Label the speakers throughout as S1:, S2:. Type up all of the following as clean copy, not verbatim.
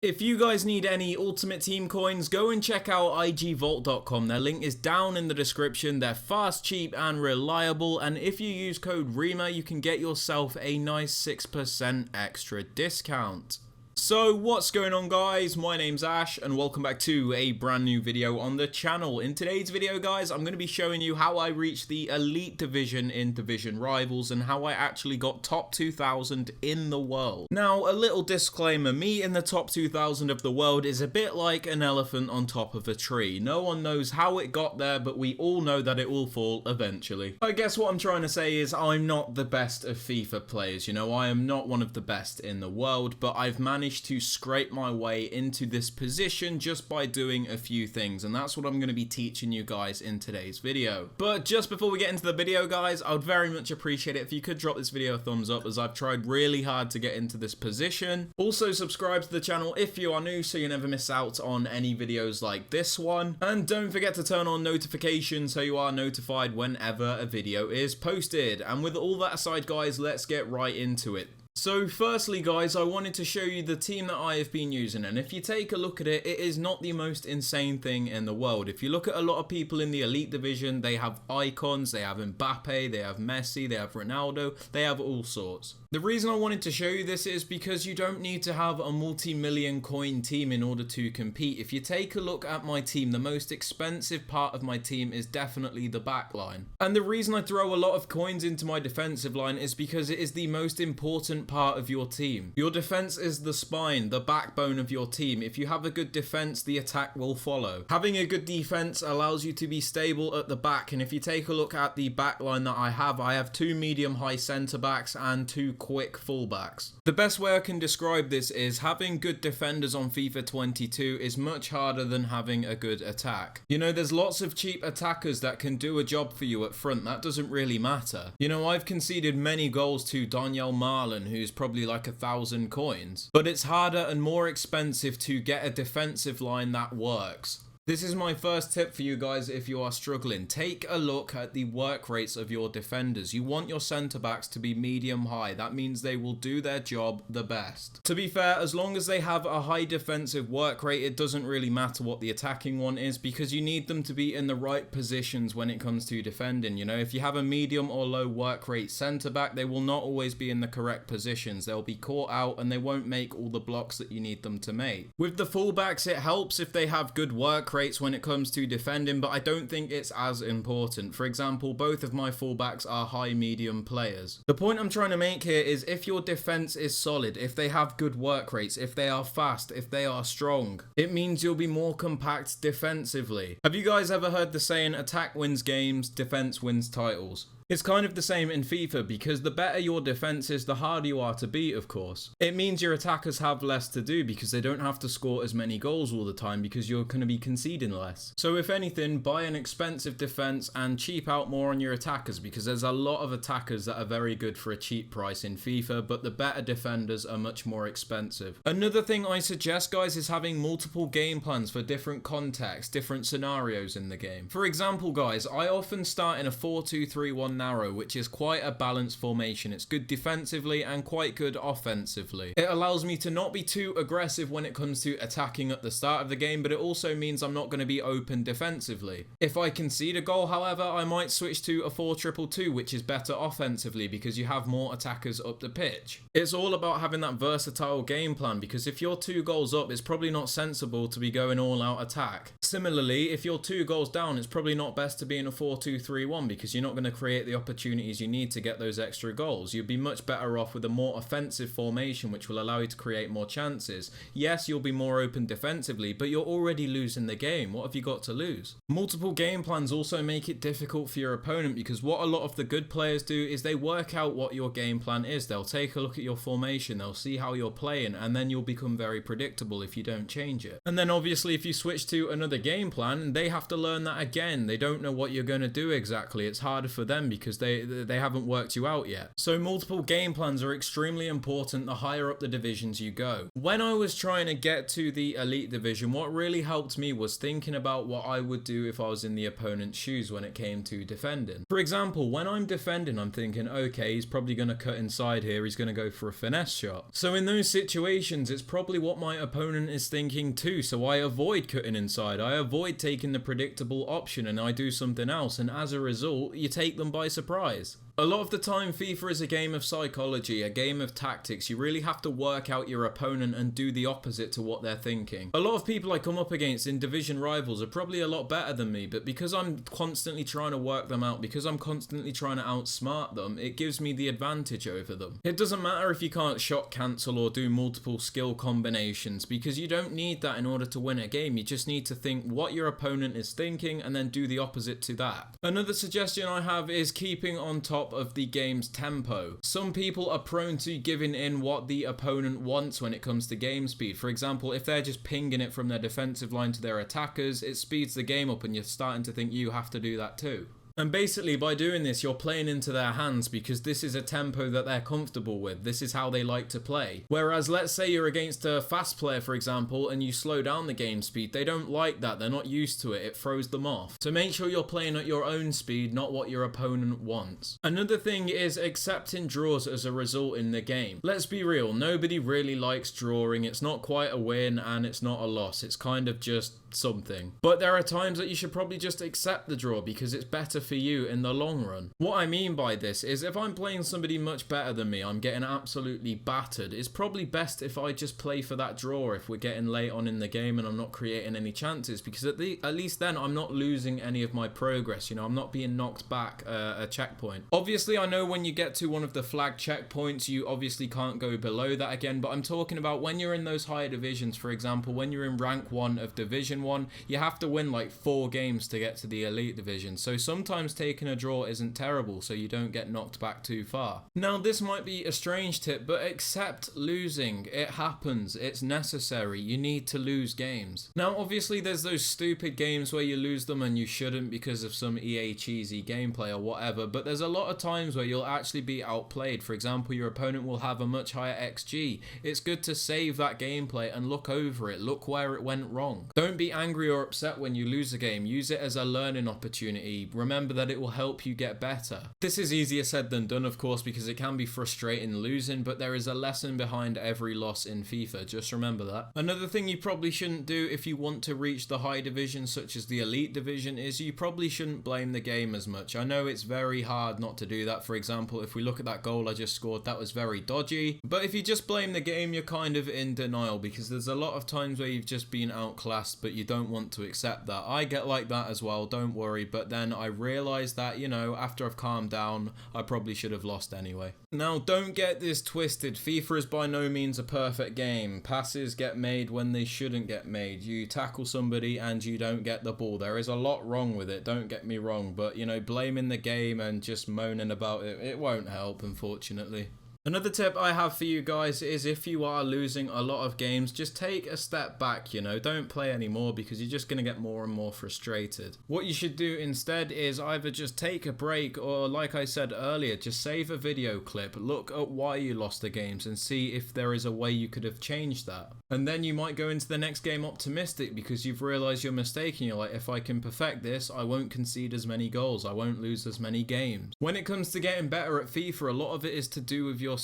S1: If you guys need any Ultimate Team coins, go and check out igvault.com. Their link is down in the description. They're fast, cheap, and reliable. And if you use code Rema, you can get yourself a nice 6% extra discount. So what's going on, guys? My name's Ash and welcome back to a brand new video on the channel. In today's video, guys, I'm going to be showing you how I reached the Elite Division in Division Rivals and how I actually got top 2000 in the world. Now, a little disclaimer, me in the top 2000 of the world is a bit like an elephant on top of a tree. No one knows how it got there, but we all know that it will fall eventually. I guess what I'm trying to say is I'm not the best of FIFA players, you know, I am not one of the best in the world, but I've managed to scrape my way into this position just by doing a few things, and that's what I'm going to be teaching you guys in today's video. But just before we get into the video, guys, I would very much appreciate it if you could drop this video a thumbs up, as I've tried really hard to get into this position. Also subscribe to the channel if you are new so you never miss out on any videos like this one, and don't forget to turn on notifications so you are notified whenever a video is posted. And with all that aside, guys, let's get right into it. So firstly, guys, I wanted to show you the team that I have been using, and if you take a look at it, it is not the most insane thing in the world. If you look at a lot of people in the Elite Division, they have icons, they have Mbappe, they have Messi, they have Ronaldo, they have all sorts. The reason I wanted to show you this is because you don't need to have a multi-million coin team in order to compete. If you take a look at my team, the most expensive part of my team is definitely the back line. And the reason I throw a lot of coins into my defensive line is because it is the most important part of your team. Your defense is the spine, the backbone of your team. If you have a good defense, the attack will follow. Having a good defense allows you to be stable at the back, and if you take a look at the back line that I have two medium-high centre backs and two quick fullbacks. The best way I can describe this is having good defenders on FIFA 22 is much harder than having a good attack. You know, there's lots of cheap attackers that can do a job for you at front. That doesn't really matter. You know, I've conceded many goals to Daniel Marlin, who's probably like 1,000 coins, but it's harder and more expensive to get a defensive line that works. This is my first tip for you guys if you are struggling. Take a look at the work rates of your defenders. You want your centre backs to be medium high. That means they will do their job the best. To be fair, as long as they have a high defensive work rate, it doesn't really matter what the attacking one is, because you need them to be in the right positions when it comes to defending. You know, if you have a medium or low work rate centre back, they will not always be in the correct positions. They'll be caught out and they won't make all the blocks that you need them to make. With the fullbacks, it helps if they have good work rates when it comes to defending, but I don't think it's as important. For example, both of my fullbacks are high medium players. The point I'm trying to make here is if your defense is solid, if they have good work rates, if they are fast, if they are strong, it means you'll be more compact defensively. Have you guys ever heard the saying, attack wins games, defense wins titles? It's kind of the same in FIFA, because the better your defense is, the harder you are to beat, of course. It means your attackers have less to do because they don't have to score as many goals all the time because you're going to be conceding less. So if anything, buy an expensive defense and cheap out more on your attackers, because there's a lot of attackers that are very good for a cheap price in FIFA, but the better defenders are much more expensive. Another thing I suggest, guys, is having multiple game plans for different contexts, different scenarios in the game. For example, guys, I often start in a 4-2-3-1 narrow, which is quite a balanced formation. It's good defensively and quite good offensively. It allows me to not be too aggressive when it comes to attacking at the start of the game, but it also means I'm not going to be open defensively. If I concede a goal, however, I might switch to a 4-2-2, which is better offensively because you have more attackers up the pitch. It's all about having that versatile game plan, because if you're 2 goals up, it's probably not sensible to be going all out attack. Similarly, if you're 2 goals down, it's probably not best to be in a 4-2-3-1 because you're not going to create the opportunities you need to get those extra goals. You'd be much better off with a more offensive formation, which will allow you to create more chances. Yes, you'll be more open defensively, but you're already losing the game. What have you got to lose? Multiple game plans also make it difficult for your opponent, because what a lot of the good players do is they work out what your game plan is. They'll take a look at your formation, they'll see how you're playing, and then you'll become very predictable if you don't change it. And then obviously if you switch to another game plan, they have to learn that again. They don't know what you're going to do exactly. It's harder for them because they haven't worked you out yet. So multiple game plans are extremely important the higher up the divisions you go. When I was trying to get to the elite division, what really helped me was thinking about what I would do if I was in the opponent's shoes when it came to defending. For example, when I'm defending, I'm thinking, okay, he's probably going to cut inside here, he's going to go for a finesse shot. So in those situations, it's probably what my opponent is thinking too, so I avoid cutting inside, I avoid taking the predictable option and I do something else, and as a result, you take them by surprise. A lot of the time, FIFA is a game of psychology, a game of tactics. You really have to work out your opponent and do the opposite to what they're thinking. A lot of people I come up against in division rivals are probably a lot better than me, but because I'm constantly trying to work them out, because I'm constantly trying to outsmart them, it gives me the advantage over them. It doesn't matter if you can't shot cancel or do multiple skill combinations, because you don't need that in order to win a game. You just need to think what your opponent is thinking and then do the opposite to that. Another suggestion I have is keeping on top of the game's tempo. Some people are prone to giving in what the opponent wants when it comes to game speed. For example, if they're just pinging it from their defensive line to their attackers, it speeds the game up and you're starting to think you have to do that too. And basically by doing this, you're playing into their hands because this is a tempo that they're comfortable with. This is how they like to play. Whereas let's say you're against a fast player, for example, and you slow down the game speed. They don't like that. They're not used to it. It throws them off. So make sure you're playing at your own speed, not what your opponent wants. Another thing is accepting draws as a result in the game. Let's be real. Nobody really likes drawing. It's not quite a win and it's not a loss. It's kind of just something. But there are times that you should probably just accept the draw because it's better for you in the long run. What I mean by this is if I'm playing somebody much better than me, I'm getting absolutely battered, it's probably best if I just play for that draw if we're getting late on in the game and I'm not creating any chances, because at least then I'm not losing any of my progress, you know, I'm not being knocked back a checkpoint. Obviously I know when you get to one of the flag checkpoints you obviously can't go below that again, but I'm talking about when you're in those higher divisions. For example, when you're in rank 1 of division 1, you have to win like 4 games to get to the elite division, so sometimes taking a draw isn't terrible so you don't get knocked back too far. Now this might be a strange tip, but accept losing. It happens, it's necessary, you need to lose games. Now obviously there's those stupid games where you lose them and you shouldn't because of some EA cheesy gameplay or whatever, but there's a lot of times where you'll actually be outplayed. For example, your opponent will have a much higher XG. It's good to save that gameplay and look over it, look where it went wrong. Don't be angry or upset when you lose a game, use it as a learning opportunity. Remember that it will help you get better. This is easier said than done, of course, because it can be frustrating losing, but there is a lesson behind every loss in FIFA. Just remember that. Another thing you probably shouldn't do if you want to reach the high divisions, such as the elite division, is you probably shouldn't blame the game as much. I know it's very hard not to do that. For example, if we look at that goal I just scored, that was very dodgy. But if you just blame the game, you're kind of in denial, because there's a lot of times where you've just been outclassed, but you don't want to accept that. I get like that as well, don't worry, but then I realize that, you know, after I've calmed down, I probably should have lost anyway. Now, don't get this twisted. FIFA is by no means a perfect game. Passes get made when they shouldn't get made. You tackle somebody and you don't get the ball. There is a lot wrong with it, don't get me wrong, but, you know, blaming the game and just moaning about it, it won't help, unfortunately. Another tip I have for you guys is if you are losing a lot of games, just take a step back, you know, don't play anymore because you're just going to get more and more frustrated. What you should do instead is either just take a break or, like I said earlier, just save a video clip, look at why you lost the games and see if there is a way you could have changed that. And then you might go into the next game optimistic because you've realised your mistake and you're like, if I can perfect this, I won't concede as many goals, I won't lose as many games. When it comes to getting better at FIFA, a lot of it is to do with yourself.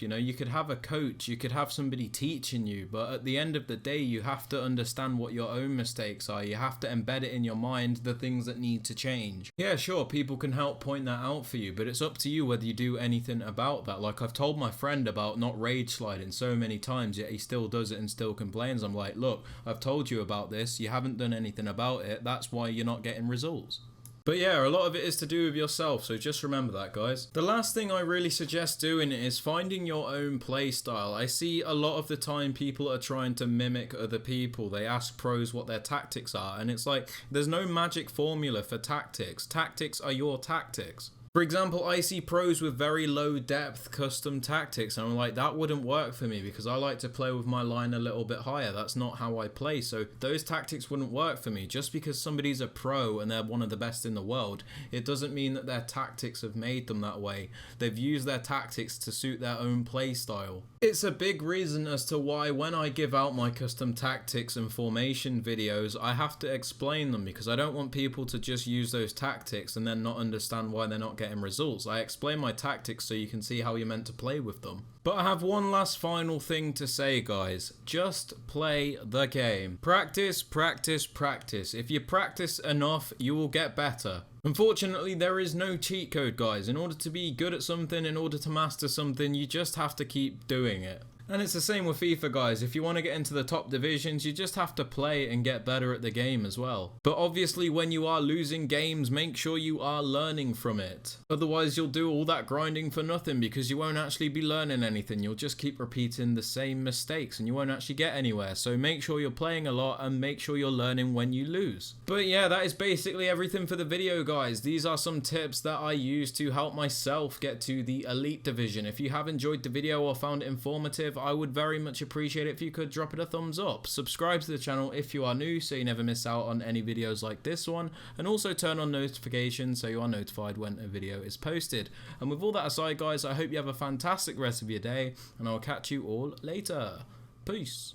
S1: You know, you could have a coach, you could have somebody teaching you, but at the end of the day, you have to understand what your own mistakes are. You have to embed it in your mind, the things that need to change. Yeah, sure, people can help point that out for you, but it's up to you whether you do anything about that. Like I've told my friend about not rage sliding so many times, yet he still does it and still complains. I'm like, look, I've told you about this, you haven't done anything about it, that's why you're not getting results. But yeah, a lot of it is to do with yourself, so just remember that, guys. The last thing I really suggest doing is finding your own play style. I see a lot of the time people are trying to mimic other people. They ask pros what their tactics are, and it's like, there's no magic formula for tactics. Tactics are your tactics. For example, I see pros with very low depth custom tactics and I'm like, that wouldn't work for me because I like to play with my line a little bit higher. That's not how I play. So those tactics wouldn't work for me. Just because somebody's a pro and they're one of the best in the world, it doesn't mean that their tactics have made them that way. They've used their tactics to suit their own play style. It's a big reason as to why when I give out my custom tactics and formation videos, I have to explain them because I don't want people to just use those tactics and then not understand why they're not getting results. I explain my tactics so you can see how you're meant to play with them. But I have one last final thing to say, guys. Just play the game. Practice, practice, practice. If you practice enough, you will get better. Unfortunately, there is no cheat code, guys. In order to be good at something, in order to master something, you just have to keep doing it. And it's the same with FIFA, guys. If you want to get into the top divisions, you just have to play and get better at the game as well. But obviously, when you are losing games, make sure you are learning from it. Otherwise, you'll do all that grinding for nothing because you won't actually be learning anything. You'll just keep repeating the same mistakes and you won't actually get anywhere. So make sure you're playing a lot and make sure you're learning when you lose. But yeah, that is basically everything for the video, guys. These are some tips that I use to help myself get to the elite division. If you have enjoyed the video or found it informative, I would very much appreciate it if you could drop it a thumbs up. Subscribe to the channel if you are new so you never miss out on any videos like this one, and also turn on notifications so you are notified when a video is posted. And with all that aside, guys, I hope you have a fantastic rest of your day and I'll catch you all later. Peace.